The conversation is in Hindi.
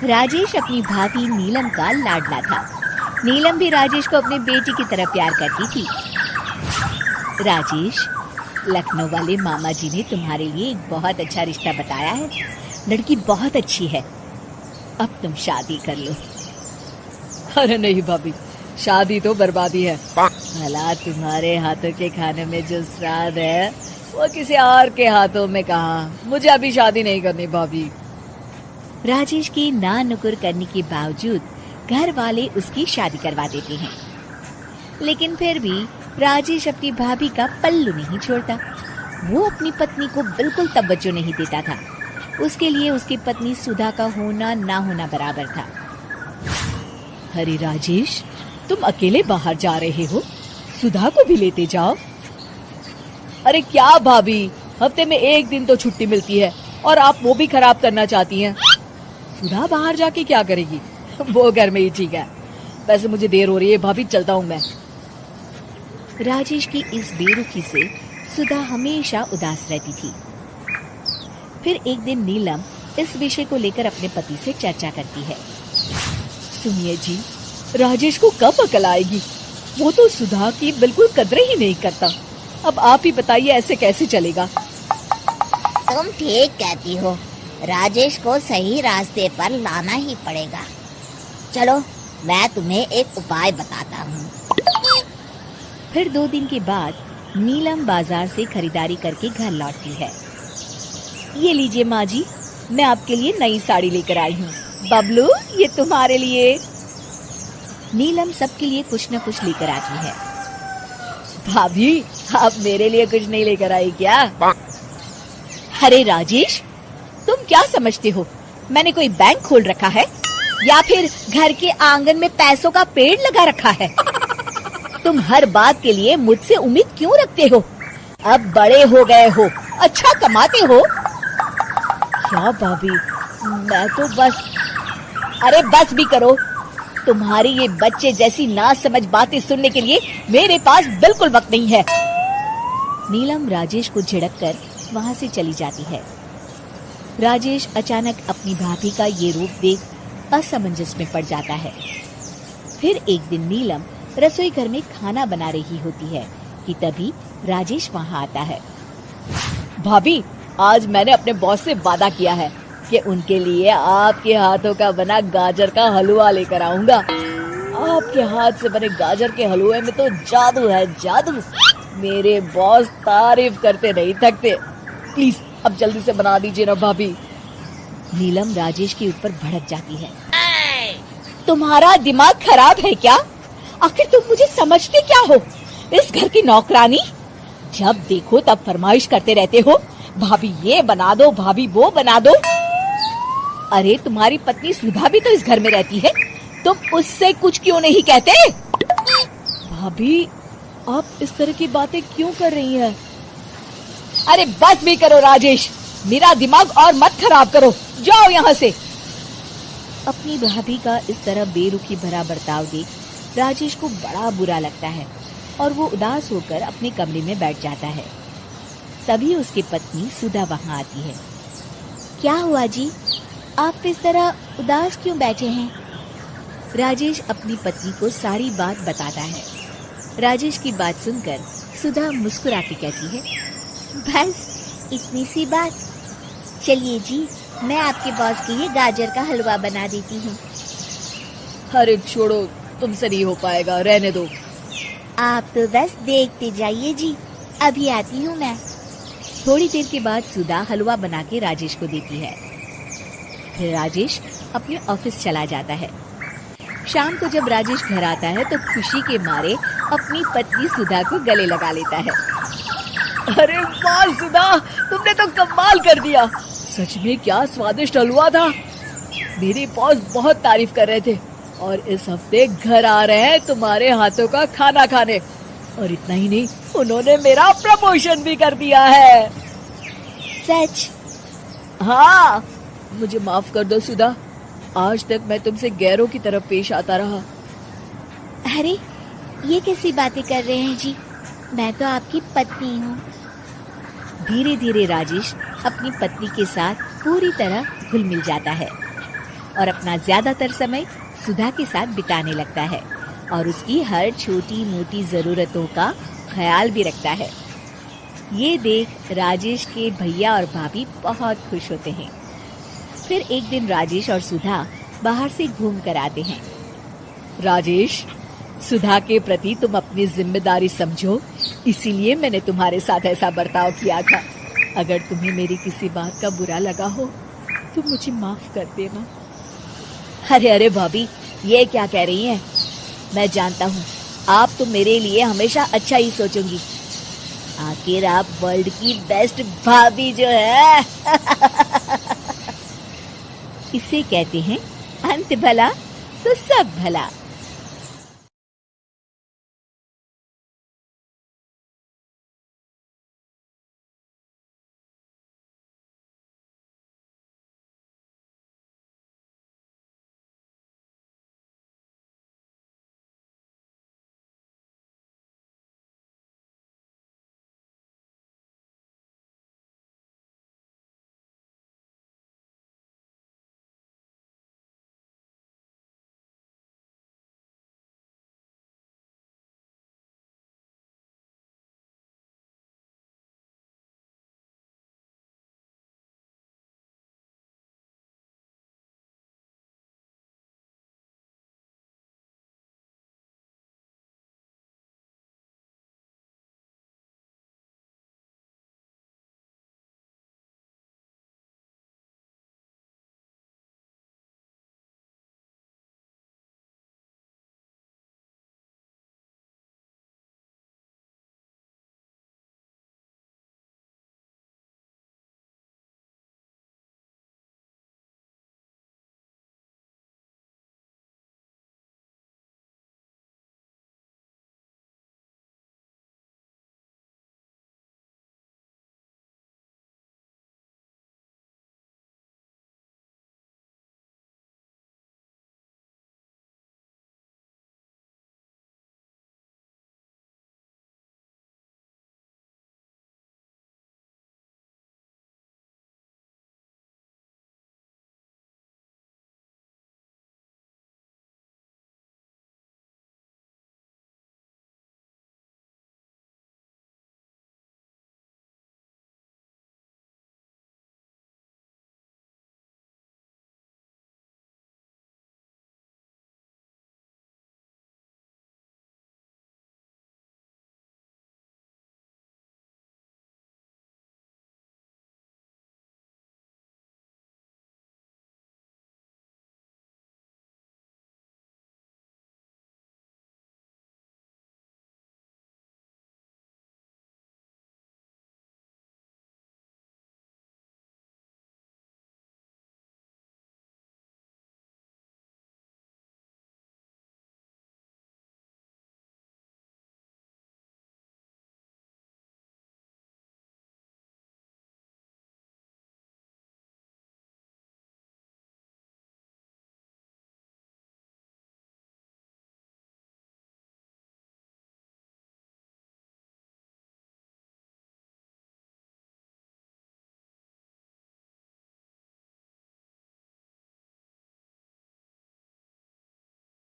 राजेश अपनी भाभी नीलम का लाडला था। नीलम भी राजेश को अपने बेटी की तरह प्यार करती थी। राजेश, लखनऊ वाले मामा जी ने तुम्हारे लिए एक बहुत अच्छा रिश्ता बताया है। लड़की बहुत अच्छी है, अब तुम शादी कर लो। अरे नहीं भाभी, शादी तो बर्बादी है। भला तुम्हारे हाथों के खाने में जो स्वाद है वो किसी और के हाथों में कहाँ। मुझे अभी शादी नहीं करनी भाभी। राजेश की ना नुकुर करने के बावजूद घर वाले उसकी शादी करवा देते हैं, लेकिन फिर भी राजेश अपनी भाभी का पल्लू नहीं छोड़ता। वो अपनी पत्नी को बिल्कुल तवज्जो नहीं देता था। उसके लिए उसकी पत्नी सुधा का होना ना होना बराबर था। अरे राजेश, तुम अकेले बाहर जा रहे हो, सुधा को भी लेते जाओ। अरे क्या भाभी, हफ्ते में एक दिन तो छुट्टी मिलती है और आप वो भी खराब करना चाहती हैं। सुधा बाहर जाके क्या करेगी, वो घर में ही ठीक है। वैसे मुझे देर हो रही है भाभी, चलता हूँ मैं। राजेश की इस बेरुखी से सुधा हमेशा उदास रहती थी। फिर एक दिन नीलम इस विषय को लेकर अपने पति से चर्चा करती है। सुनिए जी, राजेश को कब अकल आएगी? वो तो सुधा की बिल्कुल कदर ही नहीं करता। अब आप ही बताइए, ऐसे कैसे चलेगा? तुम ठीक कहती हो, राजेश को सही रास्ते पर लाना ही पड़ेगा। चलो मैं तुम्हें एक उपाय बताता हूँ। फिर 2 दिन के बाद नीलम बाजार से खरीदारी करके घर लौटती है। ये लीजिए माँ जी, मैं आपके लिए नई साड़ी लेकर आई हूँ। बबलू, ये तुम्हारे लिए। नीलम सबके लिए कुछ न कुछ लेकर आती है। भाभी, आप मेरे लिए कुछ नहीं लेकर आई क्या? अरे राजेश, तुम क्या समझते हो, मैंने कोई बैंक खोल रखा है या फिर घर के आंगन में पैसों का पेड़ लगा रखा है? तुम हर बात के लिए मुझसे उम्मीद क्यों रखते हो? अब बड़े हो गए हो, अच्छा कमाते हो। क्या भाभी, मैं तो बस। अरे बस भी करो, तुम्हारी ये बच्चे जैसी ना समझ बातें सुनने के लिए मेरे पास बिल्कुल वक्त नहीं है। नीलम राजेश को झिड़क कर वहाँ से चली जाती है। राजेश अचानक अपनी भाभी का ये रूप देख असमंजस में पड़ जाता है। फिर एक दिन नीलम रसोई घर में खाना बना रही होती है कि तभी राजेश वहाँ आता है। भाभी, आज मैंने अपने बॉस से वादा किया है कि उनके लिए आपके हाथों का बना गाजर का हलवा लेकर आऊंगा। आपके हाथ से बने गाजर के हलवे में तो जादू है, जादू। मेरे बॉस तारीफ करते नहीं थकते। प्लीज अब जल्दी से बना दीजिए ना भाभी। नीलम राजेश के ऊपर भड़क जाती है। तुम्हारा दिमाग खराब है क्या? आखिर तुम मुझे समझते क्या हो? इस घर की नौकरानी? जब देखो तब फरमाइश करते रहते हो, भाभी ये बना दो, भाभी वो बना दो। अरे तुम्हारी पत्नी सुधा भी तो इस घर में रहती है, तुम उससे कुछ क्यों नहीं कहते? भाभी, आप इस तरह की बातें क्यों कर रही हैं? अरे बस भी करो राजेश, मेरा दिमाग और मत खराब करो, जाओ यहाँ से। अपनी भाभी का इस तरह बेरुखी भरा बर्ताव देख राजेश को बड़ा बुरा लगता है और वो उदास होकर अपने कमरे में बैठ जाता है। तभी उसकी पत्नी सुधा वहाँ आती है। क्या हुआ जी, आप इस तरह उदास क्यों बैठे हैं? राजेश अपनी पत्नी को सारी बात बताता है। राजेश की बात सुनकर सुधा मुस्कुरा के कहती है, बस इतनी सी बात। चलिए जी, मैं आपके बॉस के लिए गाजर का हलवा बना देती हूँ। अरे छोड़ो, तुमसे नहीं हो पाएगा, रहने दो। आप तो बस देखते जाइए जी, अभी आती हूँ मैं। थोड़ी देर के बाद सुधा हलवा बना के राजेश को देती है। फिर राजेश अपने ऑफिस चला जाता है। शाम को जब राजेश घर आता है तो खुशी के मारे अपनी पत्नी सुधा को गले लगा लेता है। अरे वाह सुधा, तुमने तो कमाल कर दिया। सच में क्या स्वादिष्ट हलवा था। मेरे बॉस बहुत तारीफ कर रहे थे और इस हफ्ते घर आ रहे हैं तुम्हारे हाथों का खाना खाने। और इतना ही नहीं, उन्होंने मेरा प्रमोशन भी कर दिया है। सच? हाँ, मुझे माफ कर दो सुधा, आज तक मैं तुमसे गैरों की तरफ पेश आता रहा। अरे ये कैसी बातें कर रहे हैं जी, मैं तो आपकी पत्नी हूँ। धीरे धीरे राजेश अपनी पत्नी के साथ पूरी तरह घुल मिल जाता है। और अपना ज्यादातर समय सुधा के साथ बिताने लगता है और उसकी हर छोटी मोटी जरूरतों का ख्याल भी रखता है। ये देख राजेश के भैया और भाभी बहुत खुश होते हैं। फिर एक दिन राजेश और सुधा बाहर से घूम कर आते हैं। राजेश, सुधा के प्रति तुम अपनी जिम्मेदारी समझो, इसीलिए मैंने तुम्हारे साथ ऐसा बर्ताव किया था। अगर तुम्हें मेरी किसी बात का बुरा लगा हो तो मुझे माफ कर देना। अरे अरे भाभी, ये क्या कह रही हैं? मैं जानता हूँ आप तो मेरे लिए हमेशा अच्छा ही सोचोगी। आखिर आप वर्ल्ड की बेस्ट भाभी जो है। इसे कहते हैं अंत भला तो सब भला।